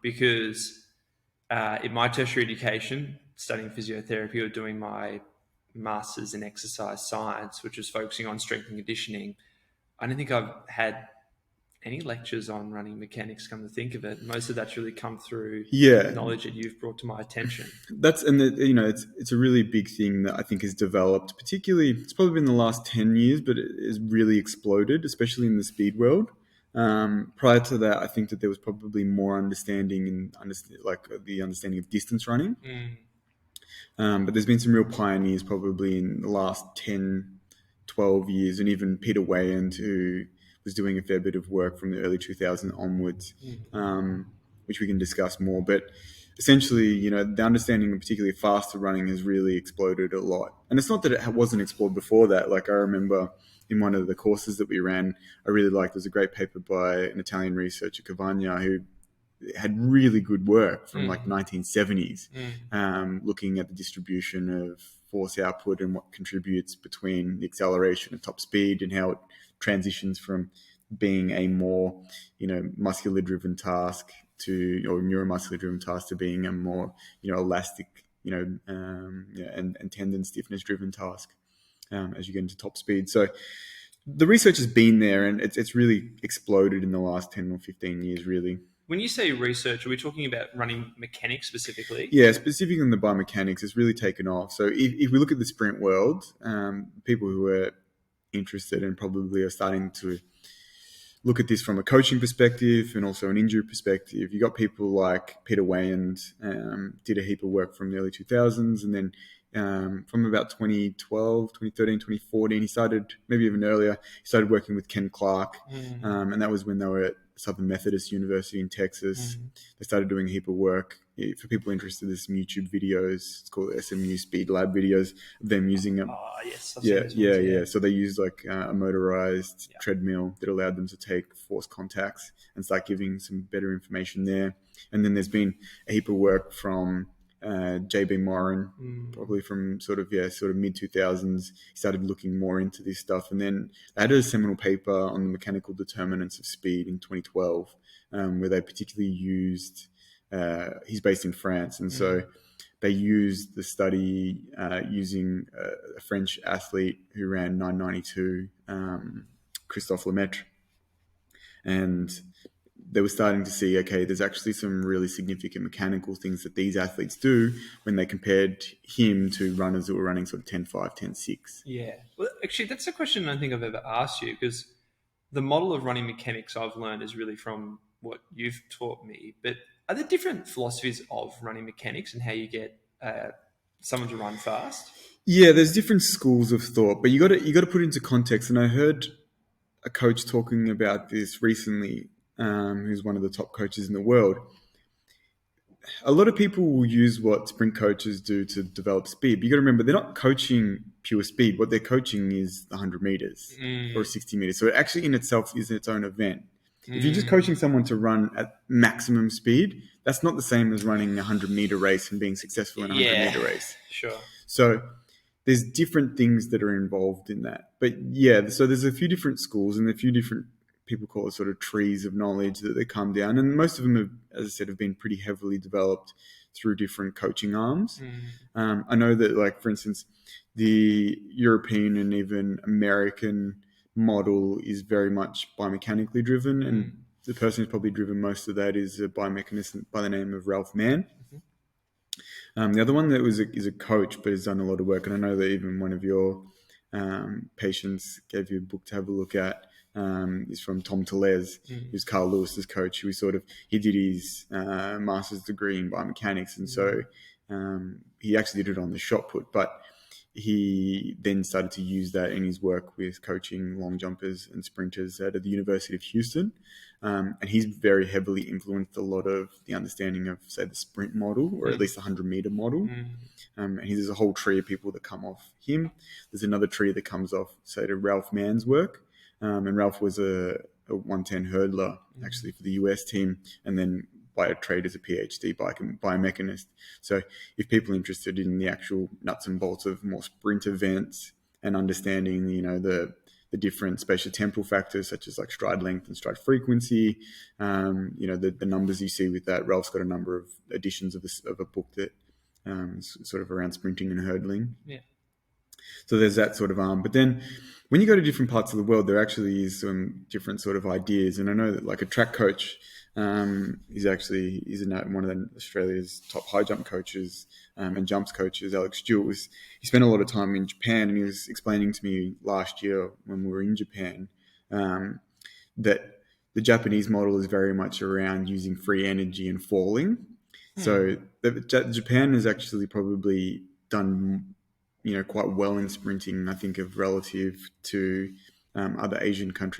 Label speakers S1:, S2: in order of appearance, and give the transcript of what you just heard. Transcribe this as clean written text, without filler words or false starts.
S1: because in my tertiary education, studying physiotherapy or doing my master's in exercise science, which was focusing on strength and conditioning, I don't think I've had any lectures on running mechanics, come to think of it. Most of that's really come through
S2: Yeah,
S1: knowledge that you've brought to my attention.
S2: it's a really big thing that I think has developed. Particularly, it's probably been the last 10 years, but it has really exploded, especially in the speed world. Prior to that, I think that there was probably more understanding and the understanding of distance running. But there's been some real pioneers probably in the last 10, 12 years, and even Peter Weyand, who was doing a fair bit of work from the early 2000s onwards, which we can discuss more. But essentially, the understanding of particularly faster running has really exploded a lot. And it's not that it wasn't explored before that. Like, I remember in one of the courses that we ran, I really liked, there's a great paper by an Italian researcher, Cavagna, who had really good work from like 1970s, looking at the distribution of force output and what contributes between the acceleration and top speed, and how it transitions from being a more, muscular driven task or neuromuscular driven task to being a more, elastic, and tendon stiffness driven task as you get into top speed. So the research has been there, and it's really exploded in the last 10 or 15 years, really.
S1: When you say research, are we talking about running mechanics specifically?
S2: Yeah, specifically in the biomechanics, it's really taken off. So if we look at the sprint world, people who are interested and probably are starting to look at this from a coaching perspective and also an injury perspective, you got people like Peter Weyand, did a heap of work from the early 2000s, and then from about 2012, 2013, 2014, he started, maybe even earlier, he started working with Ken Clark, and that was when they were at Southern Methodist University in Texas. They started doing a heap of work. For people interested, there's some YouTube videos. It's called SMU Speed Lab videos of them using it.
S1: Oh, yes.
S2: Yeah. So they used like a motorized treadmill that allowed them to take force contacts and start giving some better information there. And then there's been a heap of work from JB Moran, probably from sort of mid 2000s. He started looking more into this stuff, and then they had a seminal paper on the mechanical determinants of speed in 2012, where they particularly used. He's based in France, and so they used the study using a French athlete who ran 992, Christophe Lemaitre, and they were starting to see, okay, there's actually some really significant mechanical things that these athletes do when they compared him to runners that were running sort of 10.5, 10.6.
S1: Yeah. Well, actually, that's a question I don't think I've ever asked you, because the model of running mechanics I've learned is really from what you've taught me. But are there different philosophies of running mechanics and how you get someone to run fast?
S2: Yeah, there's different schools of thought, but you got to put it into context. And I heard a coach talking about this recently, who's one of the top coaches in the world. A lot of people will use what sprint coaches do to develop speed. But you got to remember, they're not coaching pure speed. What they're coaching is the 100 meters or 60 meters. So it actually in itself is its own event. If you're just coaching someone to run at maximum speed, that's not the same as running a 100-meter race and being successful in a 100-meter race.
S1: Sure.
S2: So there's different things that are involved in that. But yeah, so there's a few different schools and a few different, people call it sort of trees of knowledge that they come down. And most of them, have, as I said, have been pretty heavily developed through different coaching arms. I know that, like, for instance, the European and even American model is very much biomechanically driven. And the person who's probably driven most of that is a biomechanist by the name of Ralph Mann. The other one that is a coach, but has done a lot of work. And I know that even one of your patients gave you a book to have a look at. Is from Tom Tellez, who's Carl Lewis's coach. He did his master's degree in biomechanics, and so he actually did it on the shot put. But he then started to use that in his work with coaching long jumpers and sprinters at the University of Houston. And he's very heavily influenced a lot of the understanding of, say, the sprint model, or at least the 100-meter model. And there's a whole tree of people that come off him. There's another tree that comes off, say, to Ralph Mann's work. And Ralph was a 110 hurdler, actually, for the US team, and then by trade as a PhD biomechanist. So if people are interested in the actual nuts and bolts of more sprint events and understanding, the the different spatiotemporal factors such as like stride length and stride frequency. The numbers you see with that. Ralph's got a number of editions of a book that sort of around sprinting and hurdling.
S1: Yeah.
S2: So there's that sort of arm. But then when you go to different parts of the world, there actually is some different sort of ideas. And I know that like a track coach he's one of Australia's top high jump coaches and jumps coaches, Alex Stewart. He spent a lot of time in Japan, and he was explaining to me last year when we were in Japan that the Japanese model is very much around using free energy and falling. So Japan has actually probably done quite well in sprinting, I think, of relative to other Asian countries